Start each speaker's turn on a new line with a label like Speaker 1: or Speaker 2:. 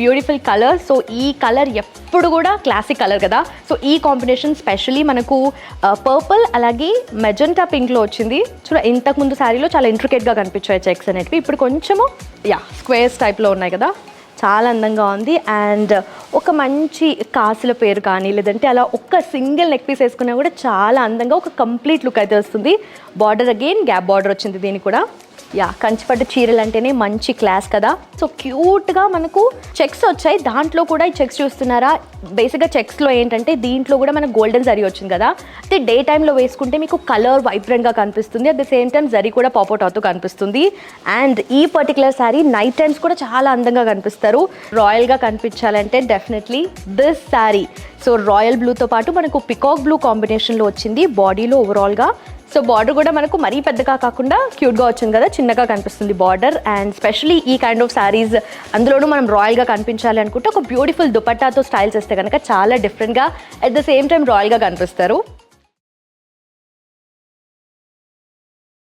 Speaker 1: Beautiful colour. So ఈ colour ఎప్పుడు కూడా క్లాసిక్ కలర్ కదా. సో ఈ కాంబినేషన్ స్పెషల్లీ మనకు పర్పుల్ అలాగే మెజెంటా పింక్లో వచ్చింది. చూడ ఇంతకుముందు శారీలో చాలా ఇంట్రికేట్గా కనిపించాయి చెక్స్ అనేటివి. ఇప్పుడు కొంచెము స్క్వేర్స్ టైప్లో ఉన్నాయి కదా, చాలా అందంగా ఉంది. అండ్ ఒక మంచి కాసుల పేరు కానీ లేదంటే అలా ఒక్క సింగిల్ నెక్ పీస్ వేసుకున్నా కూడా చాలా అందంగా ఒక కంప్లీట్ లుక్ అయితే వస్తుంది. బార్డర్ అగైన్ గ్యాప్ బార్డర్ వచ్చింది దీనికి కూడా. కంచిపట్టు చీరలు అంటేనే మంచి క్లాస్ కదా. సో క్యూట్గా మనకు చెక్స్ వచ్చాయి. దాంట్లో కూడా ఈ చెక్స్ చూస్తున్నారా, బేసిక్గా చెక్స్లో ఏంటంటే దీంట్లో కూడా మనకు గోల్డెన్ జరీ వచ్చింది కదా. అయితే డే టైంలో వేసుకుంటే మీకు కలర్ వైబ్రెంట్గా కనిపిస్తుంది. At the same time zari కూడా పాపౌట్ అవుతూ కనిపిస్తుంది. అండ్ ఈ పర్టికులర్ శారీ నైట్ టైమ్స్ కూడా చాలా అందంగా కనిపిస్తారు. రాయల్గా కనిపించాలంటే definitely this sari. So royal బ్లూతో పాటు మనకు పికాక్ బ్లూ కాంబినేషన్లో వచ్చింది బాడీలో ఓవరాల్గా. సో బార్డర్ కూడా మనకు మరీ పెద్దగా కాకుండా క్యూట్గా వచ్చింది కదా, చిన్నగా కనిపిస్తుంది బార్డర్. అండ్ స్పెషలీ ఈ కైండ్ ఆఫ్ శారీస్ అందులోనూ మనం రాయల్గా కనిపించాలి అనుకుంటే ఒక బ్యూటిఫుల్ దుపట్టాతో స్టైల్స్ వేస్తే కనుక చాలా డిఫరెంట్గా అట్ ద సేమ్ టైం రాయల్గా కనిపిస్తారు.